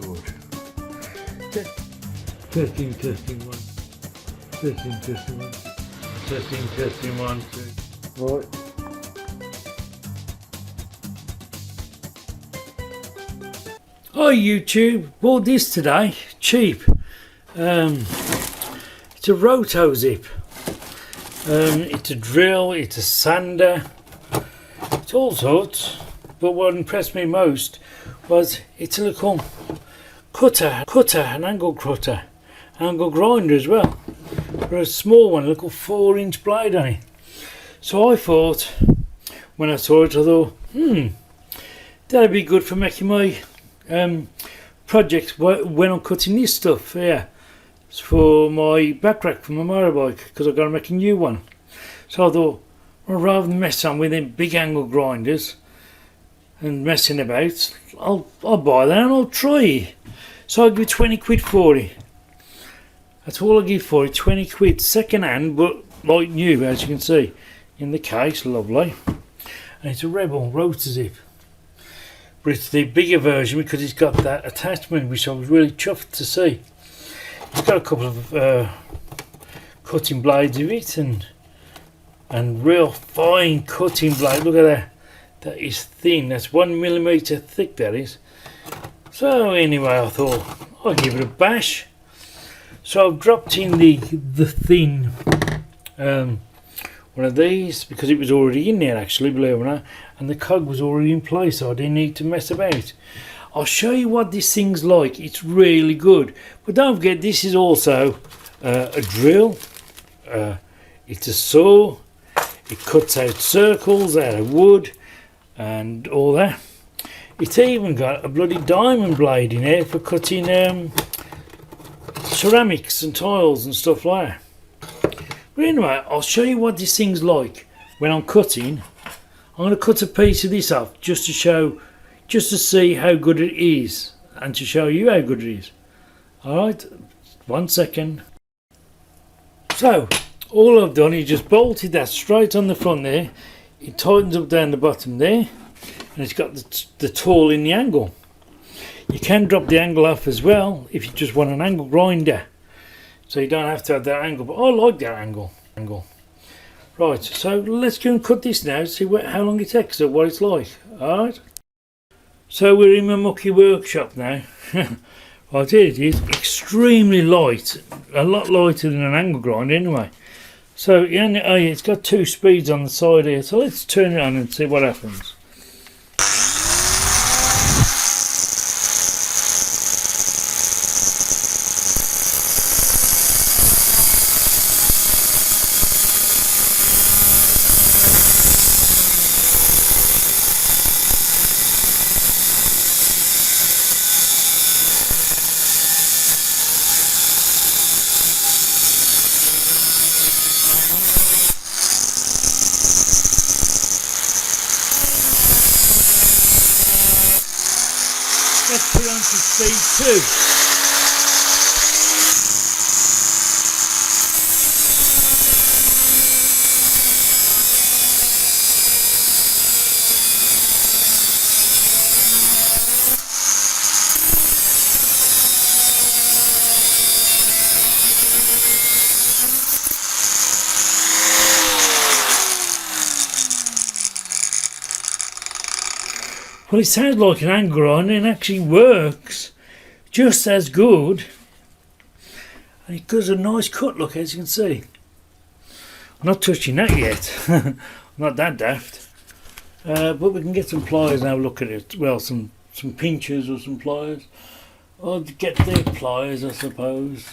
Good. Testing, testing one. Testing, testing one. Testing, testing one, two. Right. Hi YouTube, bought this today, cheap. It's a roto zip. It's a drill, it's a sander, it's all sorts. But what impressed me most was it's a little cutter, an angle cutter, angle grinder as well. But a small one, a little 4-inch blade on it. So I thought, when I saw it, I thought, that'd be good for making my projects when I'm cutting this stuff. Yeah, it's for my back rack for my motorbike because I've got to make a new one. So I thought, well, rather than mess on with them big angle grinders and messing about, I'll buy that and I'll try it. So I'll give 20 quid for it. That's all I give for it, 20 quid, second hand, but like new, as you can see in the case, lovely. And it's a Rebel roto zip, but it's the bigger version because it's got that attachment, which I was really chuffed to see. It's got a couple of cutting blades of it, and real fine cutting blade. Look at that. That is thin. That's 1 millimeter thick, that is. So anyway, I thought I'll give it a bash. So I've dropped in the thin one of these because it was already in there, actually, believe it or not, and the cog was already in place, so I didn't need to mess about. I'll show you what this thing's like. It's really good. But don't forget, this is also a drill. It's a saw. It cuts out circles out of wood and all that. It's even got a bloody diamond blade in there for cutting ceramics and tiles and stuff like that. But anyway, I'll show you what this thing's like when I'm cutting. I'm going to cut a piece of this off just to see how good it is and to show you how good it is. Alright, 1 second. So all I've done is just bolted that straight on the front there. It tightens up down the bottom there, and it's got the tool in the angle. You can drop the angle off as well if you just want an angle grinder, so you don't have to have that angle, but I like that angle. Right, so let's go and cut this now, see how long it takes or what it's like. Alright, so we're in my mucky workshop now. Right, here it is, extremely light, a lot lighter than an angle grinder anyway. So yeah, it's got 2 speeds on the side here, so let's turn it on and see what happens. Let's put on to speed 2. Well, it sounds like an angle grinder and actually works just as good. And it does a nice cut, look, as you can see. I'm not touching that yet. I'm not that daft. But we can get some pliers and have a look at it. Well, some pinchers or some pliers. Or get their pliers, I suppose,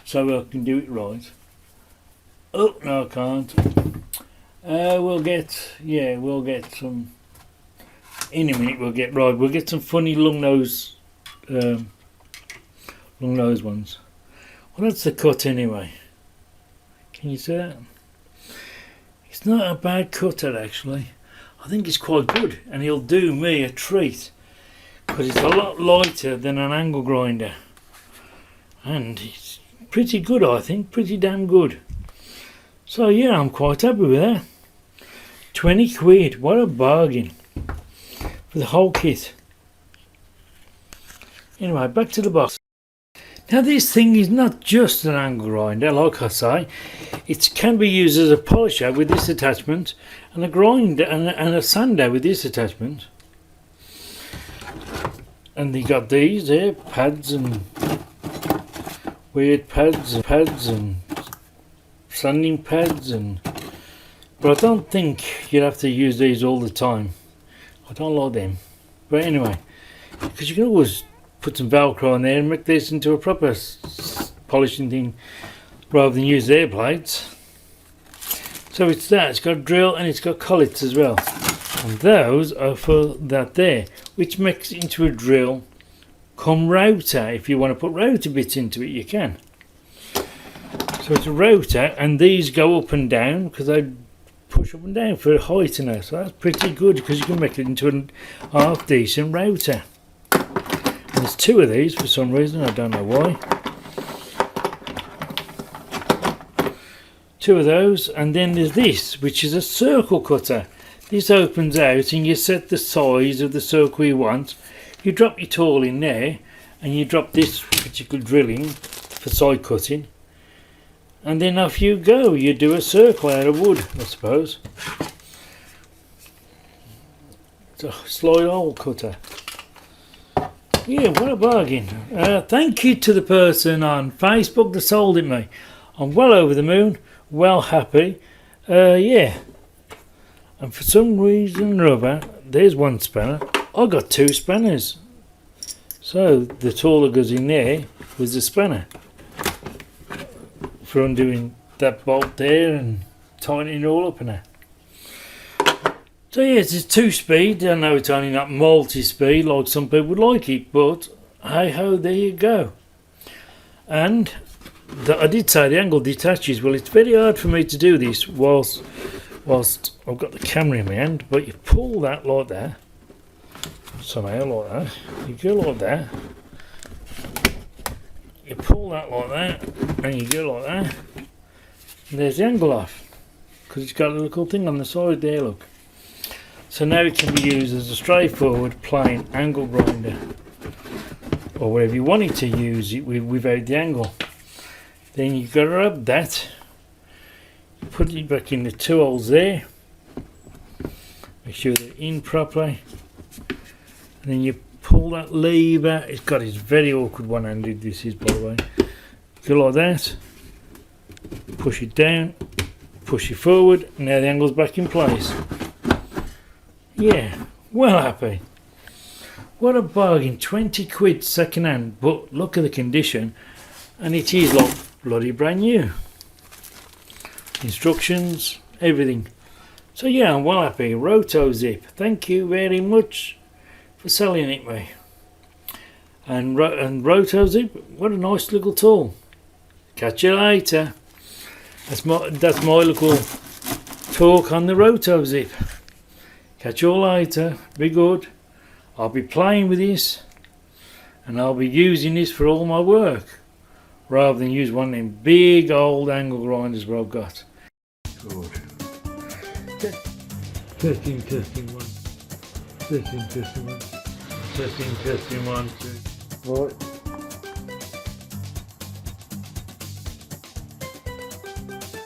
so I can do it right. Oh, no, I can't. We'll get some. In a minute we'll get some funny long nose ones. Well, that's the cut anyway. Can you see that? It's not a bad cutter actually. I think it's quite good, and he'll do me a treat because it's a lot lighter than an angle grinder, and it's pretty good, I think, pretty damn good. So yeah, I'm quite happy with that. 20 quid, what a bargain for the whole kit. Anyway, back to the box. Now this thing is not just an angle grinder, like I say. It can be used as a polisher with this attachment, and a grinder and a sander with this attachment. And you got these here, pads and weird pads and sanding pads, but I don't think you'd have to use these all the time. I don't like them. But anyway, because you can always put some Velcro on there and make this into a proper polishing thing rather than use air plates. So it's that, it's got a drill and it's got collets as well. And those are for that there, which makes it into a drill come router. If you want to put router bits into it, you can. So it's a router, and these go up and down because they push up and down for height in there. So that's pretty good because you can make it into a half decent router. And there's two of these for some reason, I don't know why. Two of those, and then there's this, which is a circle cutter. This opens out and you set the size of the circle you want. You drop your tool in there and you drop this particular drilling for side cutting, and then off you go. You do a circle out of wood, I suppose. It's a slide hole cutter. Yeah, what a bargain. Thank you to the person on Facebook that sold it me. I'm well over the moon, well happy. Yeah. And for some reason or other, there's one spanner. I got two spanners. So the tool that goes in there was the spanner for undoing that bolt there and tightening it all up in there. So yes, it's 2-speed. I know it's only not multi-speed like some people would like it, but hey ho, there you go. And I did say the angle detaches. Well, it's very hard for me to do this whilst I've got the camera in my hand, but you pull that like that, somehow like that, you go like that, you pull that like that, and you go like that, and there's the angle off, because it's got a little thing on the side there, look. So now it can be used as a straightforward plain angle grinder, or whatever you wanted to use it with without the angle. Then you've got to rub that, put it back in the two holes there, make sure they're in properly, and then you pull that lever. It's got this very awkward one-handed, this is, by the way. Go like that, push it down, push it forward, and now the angle's back in place. Yeah, well happy. What a bargain, 20 quid second hand, but look at the condition, and it is like bloody brand new. Instructions, everything. So yeah, I'm well happy. Roto Zip, thank you very much for selling it me. And Roto Zip, what a nice little tool. Catch you later. That's my little talk on the Roto Zip. Catch you all later. Be good. I'll be playing with this, and I'll be using this for all my work, rather than use one of them big old angle grinders what I've got. Good. Testing, one. Testing, one. Testing, 1, 2. Right.